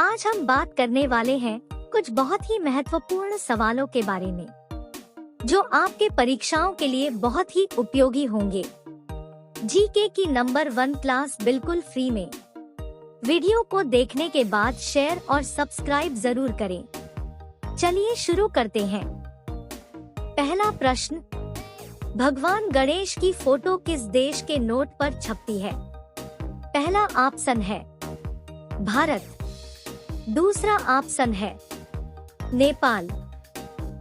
आज हम बात करने वाले हैं कुछ बहुत ही महत्वपूर्ण सवालों के बारे में जो आपके परीक्षाओं के लिए बहुत ही उपयोगी होंगे। जीके की नंबर 1 क्लास बिल्कुल फ्री में। वीडियो को देखने के बाद शेयर और सब्सक्राइब जरूर करें। चलिए शुरू करते हैं। पहला प्रश्न, भगवान गणेश की फोटो किस देश के नोट पर छपती है? पहला ऑप्शन है भारत, दूसरा ऑप्शन है नेपाल,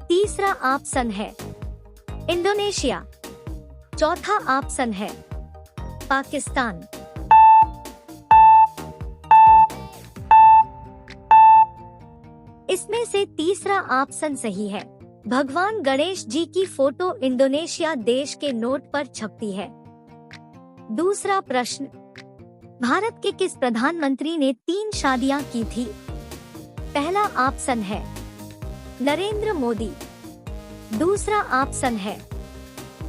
तीसरा ऑप्शन है इंडोनेशिया, चौथा ऑप्शन है पाकिस्तान। इसमें से तीसरा ऑप्शन सही है। भगवान गणेश जी की फोटो इंडोनेशिया देश के नोट पर छपती है। दूसरा प्रश्न, भारत के किस प्रधानमंत्री ने 3 शादियां की थी? पहला ऑप्शन है नरेंद्र मोदी, दूसरा ऑप्शन है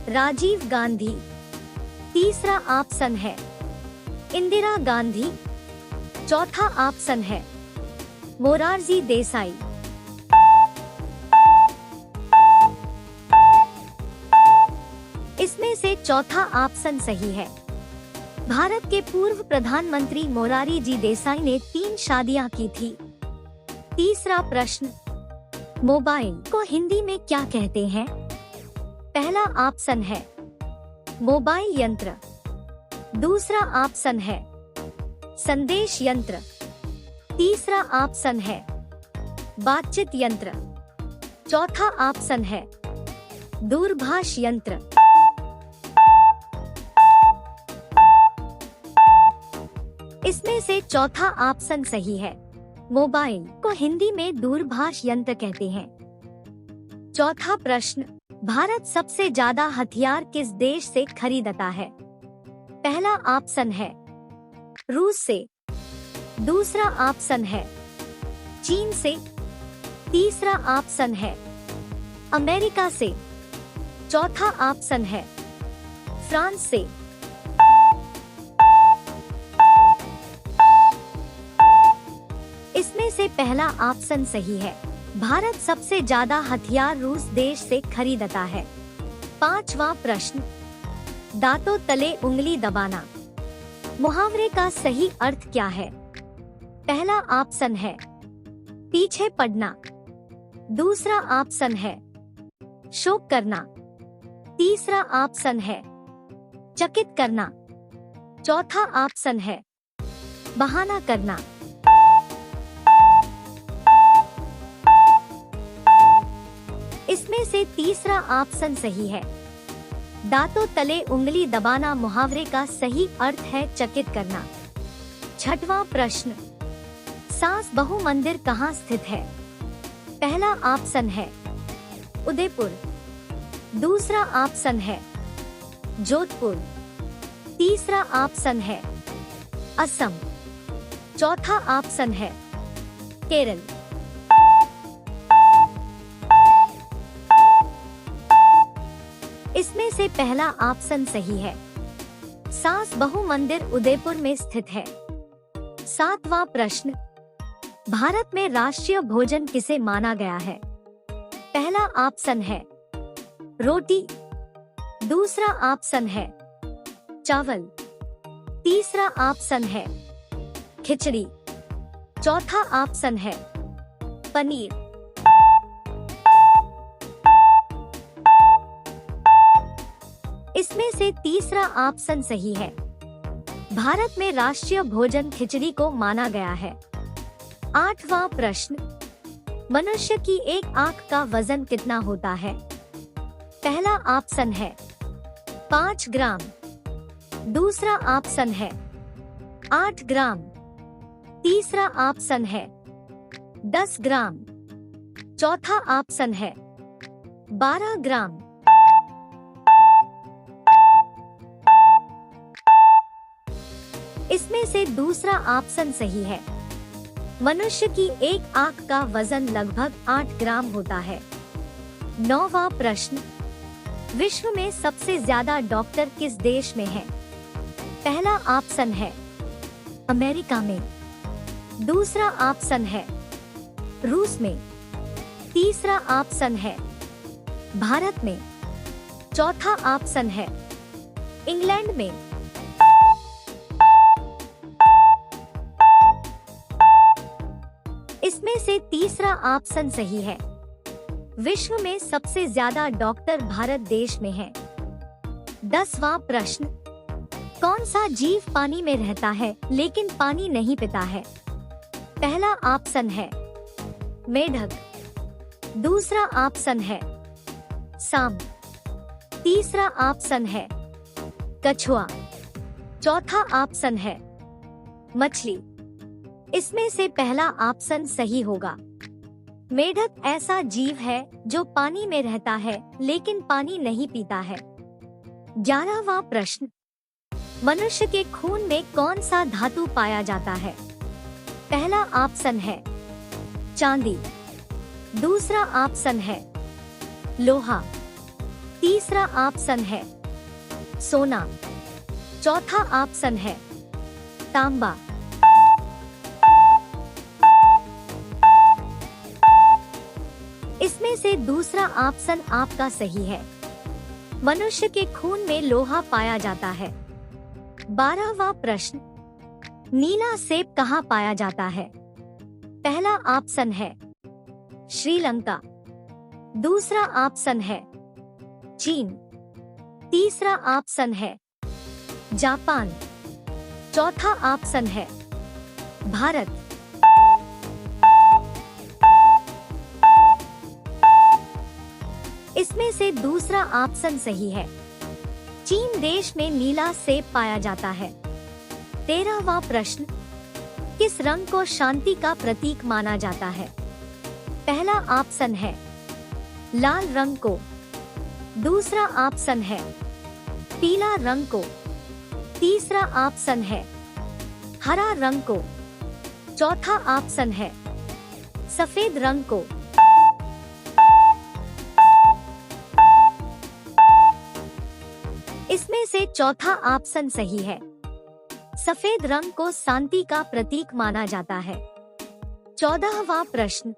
राजीव गांधी, तीसरा ऑप्शन है इंदिरा गांधी, चौथा ऑप्शन है मोरारजी देसाई। इसमें से चौथा ऑप्शन सही है। भारत के पूर्व प्रधानमंत्री मोरारजी देसाई ने 3 शादियां की थी। तीसरा प्रश्न, मोबाइल को हिंदी में क्या कहते हैं? पहला ऑप्शन है मोबाइल यंत्र, दूसरा ऑप्शन है संदेश यंत्र, तीसरा ऑप्शन है बातचीत यंत्र, चौथा ऑप्शन है दूरभाष यंत्र। इसमें से चौथा ऑप्शन सही है। मोबाइल को हिंदी में दूरभाष यंत्र कहते हैं। चौथा प्रश्न, भारत सबसे ज्यादा हथियार किस देश से खरीदता है? पहला ऑप्शन है रूस से, दूसरा ऑप्शन है चीन से, तीसरा ऑप्शन है अमेरिका से, चौथा ऑप्शन है फ्रांस से। इसमें से पहला ऑप्शन सही है। भारत सबसे ज्यादा हथियार रूस देश से खरीदता है। पांचवा प्रश्न, दांतों तले उंगली दबाना मुहावरे का सही अर्थ क्या है? पहला ऑप्शन है पीछे पड़ना, दूसरा ऑप्शन है शोक करना, तीसरा ऑप्शन है चकित करना, चौथा ऑप्शन है बहाना करना। इसमें से तीसरा ऑप्शन सही है। दांतों तले उंगली दबाना मुहावरे का सही अर्थ है चकित करना। छठवां प्रश्न, सास बहू मंदिर कहाँ स्थित है? पहला ऑप्शन है उदयपुर, दूसरा ऑप्शन है जोधपुर, तीसरा ऑप्शन है असम, चौथा ऑप्शन है केरल। इसमें से पहला ऑप्शन सही है। सास बहू मंदिर उदयपुर में स्थित है। सातवां प्रश्न, भारत में राष्ट्रीय भोजन किसे माना गया है? पहला ऑप्शन है रोटी, दूसरा ऑप्शन है चावल, तीसरा ऑप्शन है खिचड़ी, चौथा ऑप्शन है पनीर। इसमें से तीसरा ऑप्शन सही है। भारत में राष्ट्रीय भोजन खिचड़ी को माना गया है। आठवां प्रश्न, मनुष्य की एक आंख का वजन कितना होता है? पहला ऑप्शन है 5 ग्राम, दूसरा ऑप्शन है 8 ग्राम, तीसरा ऑप्शन है 10 ग्राम, चौथा ऑप्शन है 12 ग्राम। इसमें से दूसरा ऑप्शन सही है। मनुष्य की एक आंख का वजन लगभग 8 ग्राम होता है। 9वां प्रश्न, विश्व में सबसे ज्यादा डॉक्टर किस देश में हैं? पहला ऑप्शन है अमेरिका में, दूसरा ऑप्शन है रूस में। तीसरा ऑप्शन है भारत में। चौथा ऑप्शन है इंग्लैंड में। इसमें से तीसरा ऑप्शन सही है। विश्व में सबसे ज्यादा डॉक्टर भारत देश में हैं। 10वां प्रश्न, कौन सा जीव पानी में रहता है लेकिन पानी नहीं पीता है? पहला ऑप्शन है मेढक। दूसरा ऑप्शन है सांप। तीसरा ऑप्शन है कछुआ। चौथा ऑप्शन है मछली। इसमें से पहला ऑप्शन सही होगा। मेढक ऐसा जीव है जो पानी में रहता है लेकिन पानी नहीं पीता है। 11वां प्रश्न, मनुष्य के खून में कौन सा धातु पाया जाता है? पहला ऑप्शन है चांदी। दूसरा ऑप्शन है लोहा। तीसरा ऑप्शन है सोना। चौथा ऑप्शन है तांबा। इसमें से दूसरा ऑप्शन आपका सही है। मनुष्य के खून में लोहा पाया जाता है। 12वां प्रश्न, नीला सेब कहाँ पाया जाता है? पहला ऑप्शन है श्रीलंका। दूसरा ऑप्शन है चीन। तीसरा ऑप्शन है जापान। चौथा ऑप्शन है भारत। इसमें से दूसरा ऑप्शन सही है। चीन देश में नीला सेब पाया जाता है। 13वां प्रश्न, किस रंग को शांति का प्रतीक माना जाता है? पहला ऑप्शन है लाल रंग को। दूसरा ऑप्शन है पीला रंग को। तीसरा ऑप्शन है हरा रंग को। चौथा ऑप्शन है सफेद रंग को। इसमें से चौथा ऑप्शन सही है। सफेद रंग को शांति का प्रतीक माना जाता है। 14वां प्रश्न,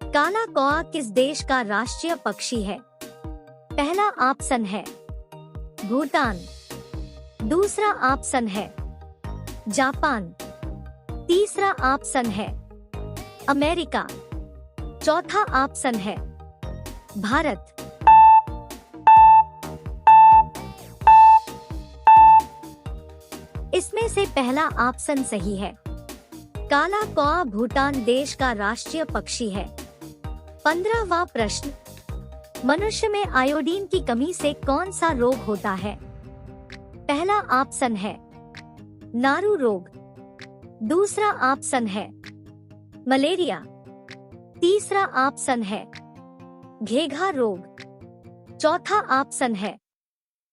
काला कौआ किस देश का राष्ट्रीय पक्षी है? पहला ऑप्शन है भूटान। दूसरा ऑप्शन है जापान। तीसरा ऑप्शन है अमेरिका। चौथा ऑप्शन है भारत। इसमें से पहला ऑप्शन सही है। काला कौआ भूटान देश का राष्ट्रीय पक्षी है। 15वां प्रश्न, मनुष्य में आयोडीन की कमी से कौन सा रोग होता है? पहला ऑप्शन है नारू रोग। दूसरा ऑप्शन है मलेरिया। तीसरा ऑप्शन है घेघा रोग। चौथा ऑप्शन है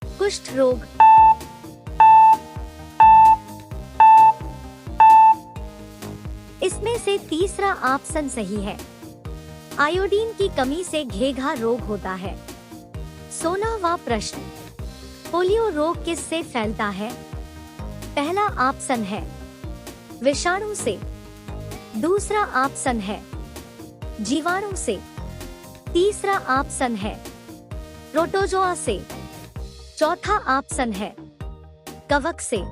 कुष्ठ रोग। इसमें से तीसरा ऑप्शन सही है। आयोडीन की कमी से घेघा रोग होता है। 16वां प्रश्न, पोलियो रोग किससे फैलता है? पहला ऑप्शन है विषाणु से। दूसरा ऑप्शन है जीवाणु से। तीसरा ऑप्शन है प्रोटोजोआ से। चौथा ऑप्शन है कवक से।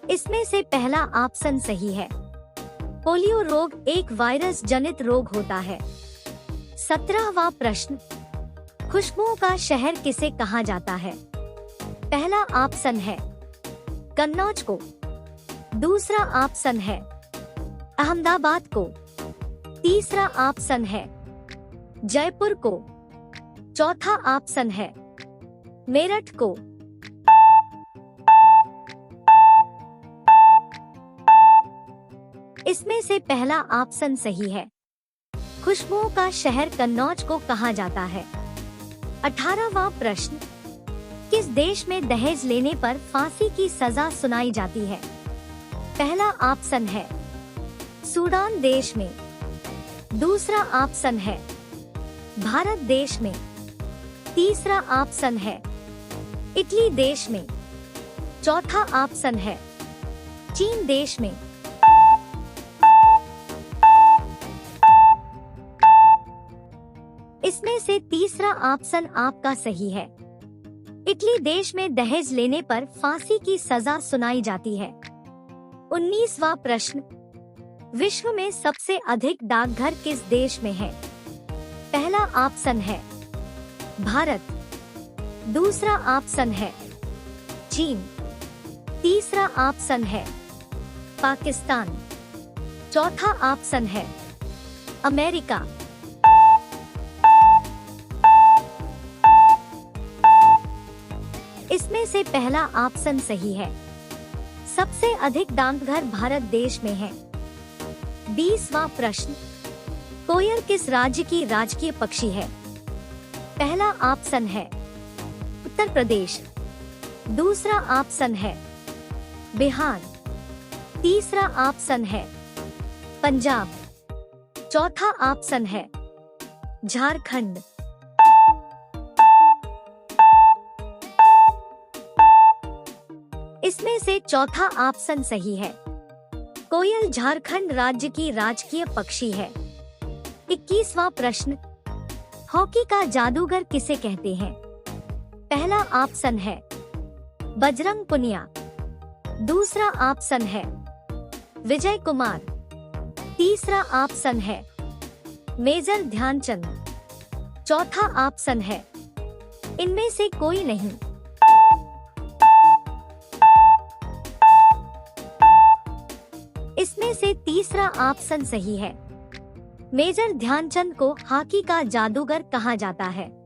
इसमें से पहला ऑप्शन सही है। पोलियो रोग एक वायरस जनित रोग होता है। 17वां प्रश्न, खुशबुओं का शहर किसे कहा जाता है? पहला ऑप्शन है कन्नौज को। दूसरा ऑप्शन है अहमदाबाद को। तीसरा ऑप्शन है जयपुर को। चौथा ऑप्शन है मेरठ को। इसमें से पहला ऑप्शन सही है। खुशबुओं का शहर कन्नौज को कहा जाता है। 18वां प्रश्न, किस देश में दहेज लेने पर फांसी की सजा सुनाई जाती है? पहला ऑप्शन है सूडान देश में। दूसरा ऑप्शन है भारत देश में। तीसरा ऑप्शन है इटली देश में। चौथा ऑप्शन है चीन देश में। इसमें से तीसरा ऑप्शन आपका सही है। इटली देश में दहेज लेने पर फांसी की सजा सुनाई जाती है। 19वां प्रश्न, विश्व में सबसे अधिक डाकघर किस देश में है? पहला ऑप्शन है भारत, दूसरा ऑप्शन है चीन, तीसरा ऑप्शन है पाकिस्तान, चौथा ऑप्शन है अमेरिका। इसमें से पहला ऑप्शन सही है। सबसे अधिक डाकघर भारत देश में है। 20वां प्रश्न, कोयल किस राज्य की राजकीय पक्षी है? पहला ऑप्शन है उत्तर प्रदेश, दूसरा ऑप्शन है बिहार, तीसरा ऑप्शन है पंजाब, चौथा ऑप्शन है झारखंड। इसमें से चौथा ऑप्शन सही है। कोयल झारखंड राज्य की राजकीय पक्षी है। 21वां प्रश्न, हॉकी का जादूगर किसे कहते हैं? पहला ऑप्शन है बजरंग पुनिया, दूसरा ऑप्शन है विजय कुमार, तीसरा ऑप्शन है मेजर ध्यानचंद, चौथा ऑप्शन है इनमें से कोई नहीं। इसमें से तीसरा ऑप्शन सही है। मेजर ध्यानचंद को हॉकी का जादूगर कहा जाता है।